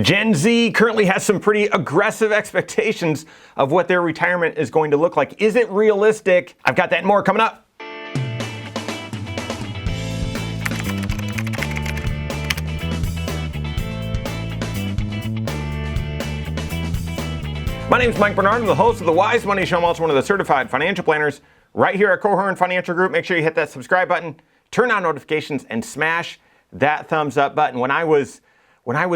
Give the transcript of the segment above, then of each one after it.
Gen Z currently has some pretty aggressive expectations of what their retirement is going to look like. Is it realistic? I've got that and more coming up. My name is Mike Bernard. I'm the host of the Wise Money Show. I'm also one of the certified financial planners right here at Korhorn Financial Group. Make sure you hit that subscribe button, turn on notifications, and smash that thumbs up button. When I was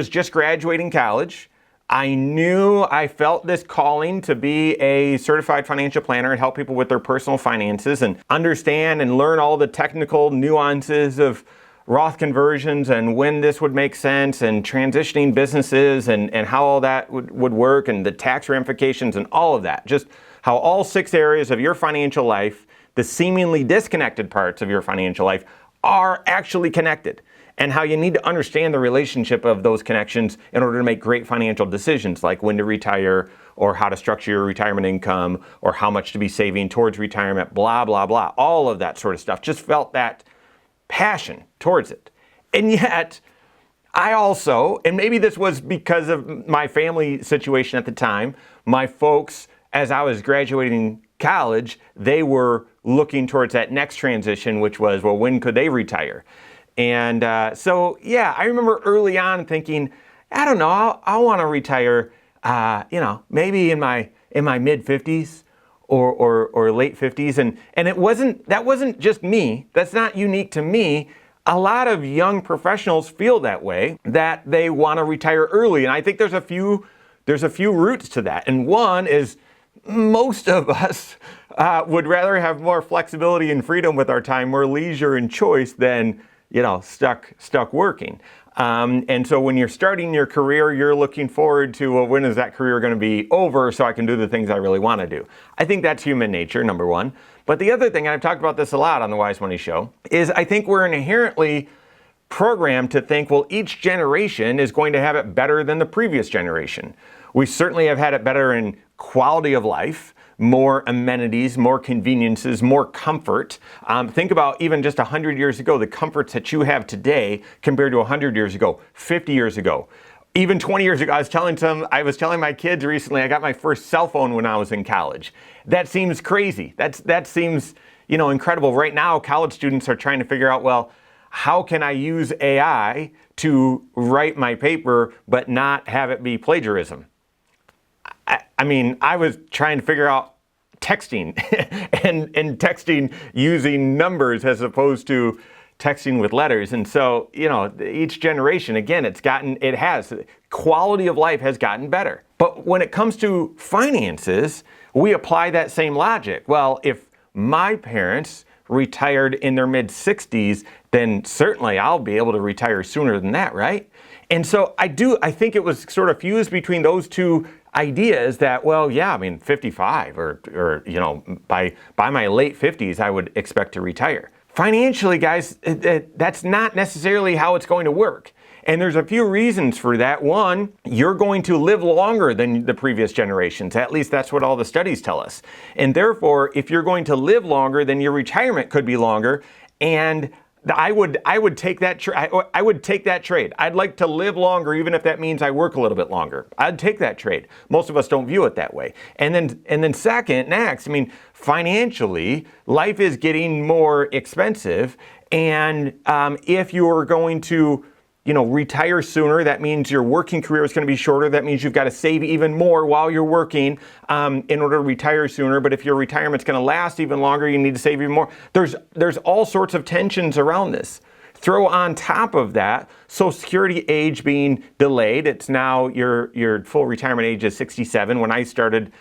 just graduating college, I knew I felt this calling to be a certified financial planner and help people with their personal finances and understand and learn all the technical nuances of Roth conversions and when this would make sense and transitioning businesses and how all that would work and the tax ramifications and all of that. Just how all 6 areas of your financial life, the seemingly disconnected parts of your financial life, are actually connected, and how you need to understand the relationship of those connections in order to make great financial decisions, like when to retire or how to structure your retirement income or how much to be saving towards retirement, blah, blah, blah. All of that sort of stuff. Just felt that passion towards it. And yet, I also, and maybe this was because of my family situation at the time, my folks, as I was graduating college, they were looking towards that next transition, which was, well, when could they retire? And so, yeah, I remember early on thinking, I don't know, I want to retire, maybe in my mid 50s or late 50s. And that wasn't just me. That's not unique to me. A lot of young professionals feel that way, that they want to retire early. And I think there's a few roots to that. And one is most of us would rather have more flexibility and freedom with our time, more leisure and choice than stuck working. And so when you're starting your career, you're looking forward to, well, when is that career going to be over so I can do the things I really want to do? I think that's human nature, number one. But the other thing, and I've talked about this a lot on the Wise Money Show, is I think we're inherently programmed to think, well, each generation is going to have it better than the previous generation. We certainly have had it better in quality of life, more amenities, more conveniences, more comfort. Think about even just 100 years ago, the comforts that you have today compared to 100 years ago, 50 years ago, even 20 years ago. I was telling my kids recently, I got my first cell phone when I was in college. That seems crazy. That seems, incredible. Right now, college students are trying to figure out, well, how can I use AI to write my paper but not have it be plagiarism? I was trying to figure out texting and texting using numbers as opposed to texting with letters. And so, each generation, again, quality of life has gotten better. But when it comes to finances, we apply that same logic. Well, if my parents retired in their mid 60s, then certainly I'll be able to retire sooner than that, right? And so I think it was sort of fused between those two ideas that, well, yeah, 55 or by my late 50s, I would expect to retire. Financially, guys, that's not necessarily how it's going to work. And there's a few reasons for that. One, you're going to live longer than the previous generations. At least that's what all the studies tell us. And therefore, if you're going to live longer, then your retirement could be longer. And I would take that trade. I'd like to live longer, even if that means I work a little bit longer. I'd take that trade. Most of us don't view it that way. And then next, financially, life is getting more expensive. And if you're going to retire sooner, that means your working career is going to be shorter. That means you've got to save even more while you're working in order to retire sooner. But if your retirement's going to last even longer, you need to save even more. There's all sorts of tensions around this. Throw on top of that, Social Security age being delayed. It's now your full retirement age is 67. When I started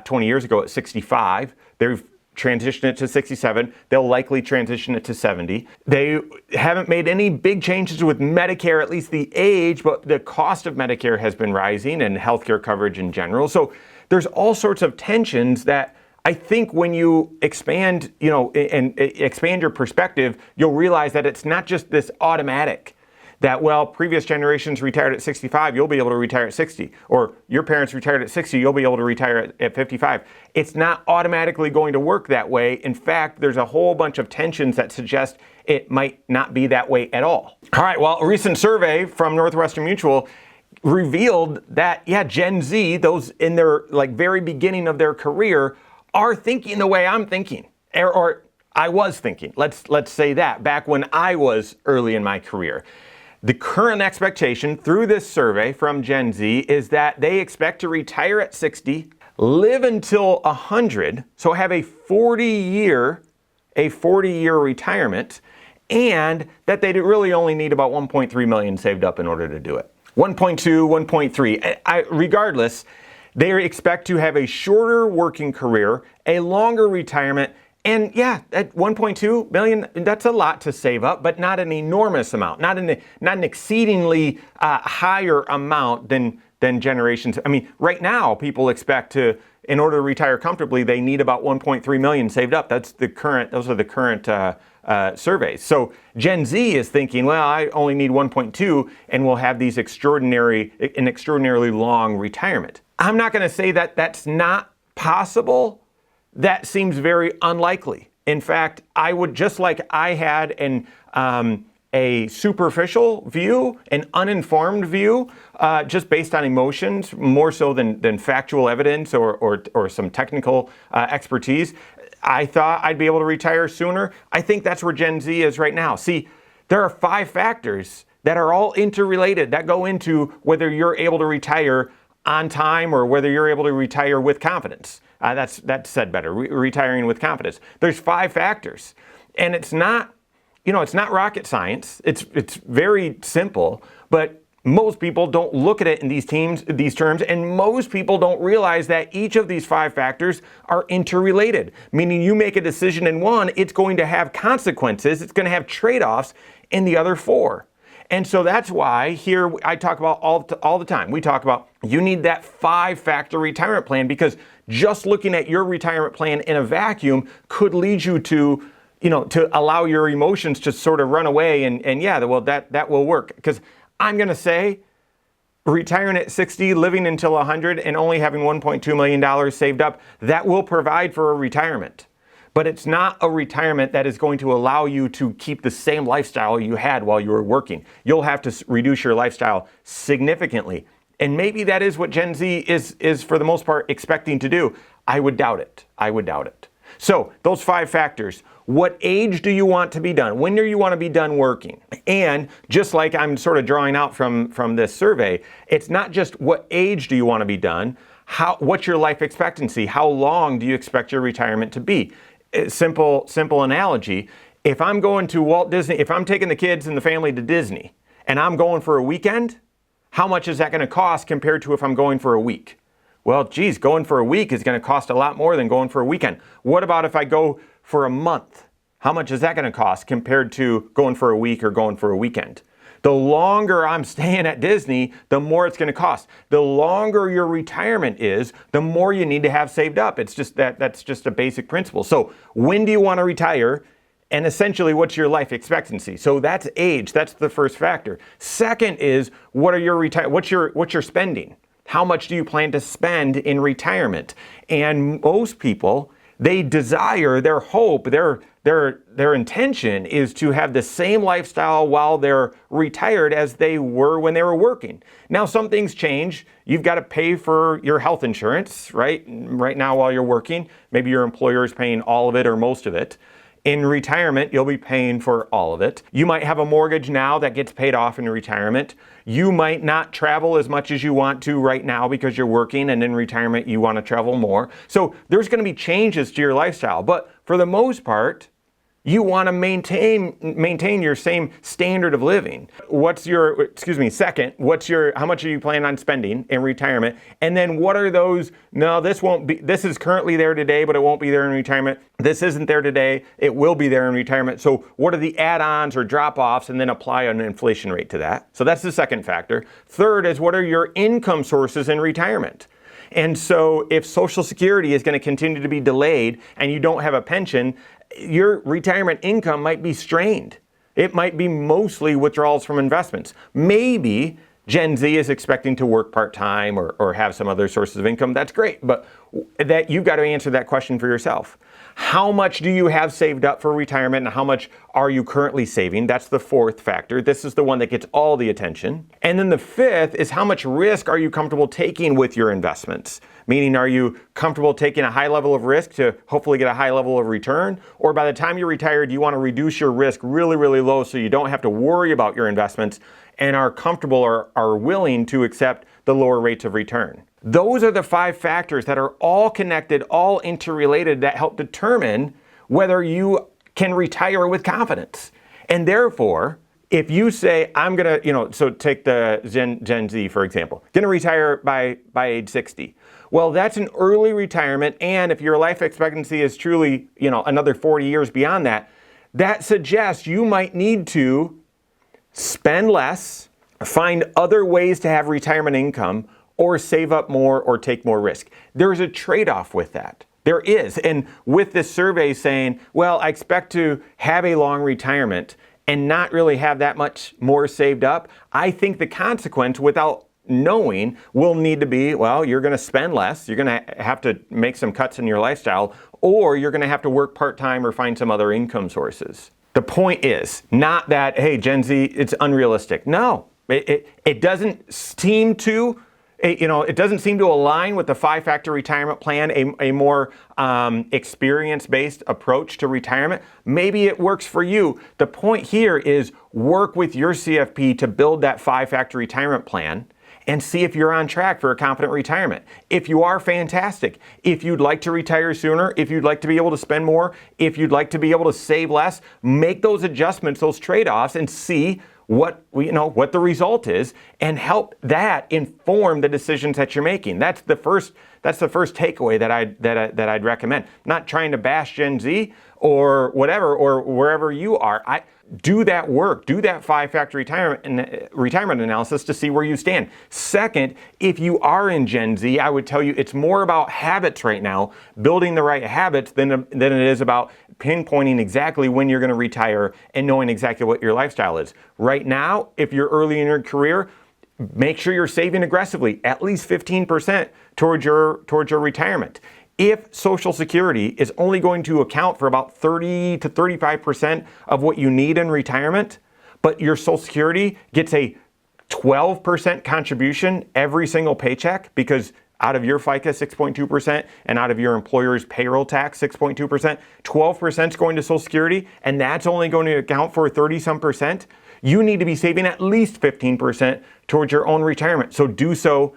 20 years ago at 65, they've transition it to 67. They'll likely transition it to 70. They haven't made any big changes with Medicare, at least the age, but the cost of Medicare has been rising and healthcare coverage in general. So there's all sorts of tensions that I think when you expand, and expand your perspective, you'll realize that it's not just this automatic that, well, previous generations retired at 65, you'll be able to retire at 60. Or your parents retired at 60, you'll be able to retire at 55. It's not automatically going to work that way. In fact, there's a whole bunch of tensions that suggest it might not be that way at all. All right, well, a recent survey from Northwestern Mutual revealed that, yeah, Gen Z, those in their like very beginning of their career, are thinking the way I'm thinking, or I was thinking. Let's say that back when I was early in my career. The current expectation through this survey from Gen Z is that they expect to retire at 60, live until 100, so have a 40-year retirement, and that they really only need about 1.3 million saved up in order to do it. 1.2, 1.3. Regardless, they expect to have a shorter working career, a longer retirement, and yeah, at 1.2 million, that's a lot to save up, but not an enormous amount, not an exceedingly higher amount than generations. I mean, right now, people expect to, in order to retire comfortably, they need about 1.3 million saved up. Those are the current surveys. So Gen Z is thinking, well, I only need 1.2 and we'll have an extraordinarily long retirement. I'm not going to say that that's not possible. That seems very unlikely. In fact, I would, just like I had a superficial view, an uninformed view, just based on emotions, more so than factual evidence or some technical expertise. I thought I'd be able to retire sooner. I think that's where Gen Z is right now. See, there are 5 factors that are all interrelated that go into whether you're able to retire on time or whether you're able to retire with confidence. That's said better, retiring with confidence. There's 5 factors, and it's not rocket science. It's very simple, but most people don't look at it in these terms, and most people don't realize that each of these 5 factors are interrelated, meaning you make a decision in one, it's going to have consequences, it's going to have trade-offs in the other 4. And so that's why here I talk about all the time. We talk about you need that 5-factor retirement plan, because just looking at your retirement plan in a vacuum could lead you to allow your emotions to sort of run away and yeah, well, that will work. Because I'm going to say retiring at 60, living until 100, and only having $1.2 million saved up, that will provide for a retirement. But it's not a retirement that is going to allow you to keep the same lifestyle you had while you were working. You'll have to reduce your lifestyle significantly. And maybe that is what Gen Z is for the most part expecting to do. I would doubt it. So those 5 factors. What age do you want to be done? When do you want to be done working? And just like I'm sort of drawing out from this survey, it's not just what age do you want to be done, what's your life expectancy? How long do you expect your retirement to be? Simple analogy. If I'm going to Walt Disney, if I'm taking the kids and the family to Disney and I'm going for a weekend, how much is that going to cost compared to if I'm going for a week? Well, geez, going for a week is going to cost a lot more than going for a weekend. What about if I go for a month? How much is that going to cost compared to going for a week or going for a weekend? The longer I'm staying at Disney, the more it's going to cost. The longer your retirement is, the more you need to have saved up. It's just that's just a basic principle. So when do you want to retire? And essentially, what's your life expectancy? So that's age. That's the first factor. Second is what's your spending? How much do you plan to spend in retirement? And most people, they desire, their hope, their intention is to have the same lifestyle while they're retired as they were when they were working. Now, some things change. You've got to pay for your health insurance, right? Right now while you're working, maybe your employer is paying all of it or most of it. In retirement, you'll be paying for all of it. You might have a mortgage now that gets paid off in retirement. You might not travel as much as you want to right now because you're working, and in retirement, you want to travel more. So there's going to be changes to your lifestyle. But for the most part, you want to maintain your same standard of living. Second, how much are you planning on spending in retirement? And then what are those, this is currently there today, but it won't be there in retirement. This isn't there today, it will be there in retirement. So what are the add-ons or drop-offs, and then apply an inflation rate to that. So that's the second factor. Third is what are your income sources in retirement? And so if Social Security is going to continue to be delayed and you don't have a pension, your retirement income might be strained. It might be mostly withdrawals from investments. Maybe Gen Z is expecting to work part-time or have some other sources of income. That's great, but that you've got to answer that question for yourself. How much do you have saved up for retirement and how much are you currently saving? That's the fourth factor. This is the one that gets all the attention. And then the fifth is how much risk are you comfortable taking with your investments? Meaning, are you comfortable taking a high level of risk to hopefully get a high level of return? Or by the time you're retired, you want to reduce your risk really, really low so you don't have to worry about your investments and are comfortable or are willing to accept the lower rates of return. Those are the 5 factors that are all connected, all interrelated, that help determine whether you can retire with confidence. And therefore, if you say, I'm going to, so take the Gen Z, for example, going to retire by age 60. Well, that's an early retirement. And if your life expectancy is truly, another 40 years beyond that, that suggests you might need to spend less, find other ways to have retirement income, or save up more or take more risk. There's a trade-off with that. There is. And with this survey saying, well, I expect to have a long retirement and not really have that much more saved up, I think the consequence, without knowing, will need to be, well, you're going to spend less, you're going to have to make some cuts in your lifestyle, or you're going to have to work part-time or find some other income sources. The point is not that, hey, Gen Z, it's unrealistic. No, it doesn't seem to. It doesn't seem to align with the 5-factor retirement plan, a more experience-based approach to retirement. Maybe it works for you. The point here is work with your CFP to build that 5-factor retirement plan and see if you're on track for a confident retirement. If you are, fantastic. If you'd like to retire sooner, if you'd like to be able to spend more, if you'd like to be able to save less, make those adjustments, those trade-offs, and see what the result is, and help that inform the decisions that you're making. That's the first takeaway that I'd recommend. Not trying to bash Gen Z or whatever, or wherever you are. Do that work, do that 5-factor retirement analysis to see where you stand. Second, if you are in Gen Z, I would tell you it's more about habits right now, building the right habits, than it is about pinpointing exactly when you're going to retire and knowing exactly what your lifestyle is. Right now, if you're early in your career, make sure you're saving aggressively, at least 15% towards your retirement. If Social Security is only going to account for about 30 to 35% of what you need in retirement, but your Social Security gets a 12% contribution every single paycheck, because out of your FICA 6.2% and out of your employer's payroll tax 6.2%, 12% is going to Social Security, and that's only going to account for 30-some%. You need to be saving at least 15% towards your own retirement. So do so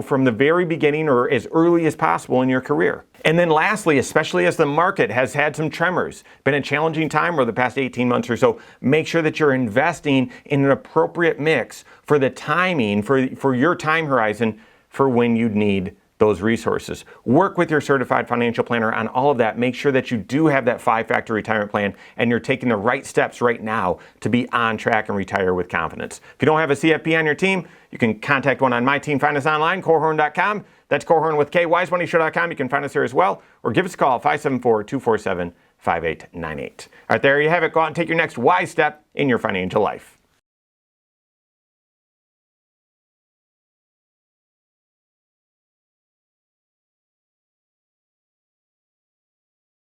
from the very beginning or as early as possible in your career. And then lastly, especially as the market has had some tremors, been a challenging time over the past 18 months or so, make sure that you're investing in an appropriate mix for the timing, for your time horizon, for when you'd need those resources. Work with your certified financial planner on all of that. Make sure that you do have that 5-factor retirement plan and you're taking the right steps right now to be on track and retire with confidence. If you don't have a CFP on your team, you can contact one on my team. Find us online, Korhorn.com. That's Korhorn with K, wisemoneyshow.com. You can find us there as well, or give us a call, 574-247-5898. All right, there you have it. Go out and take your next wise step in your financial life.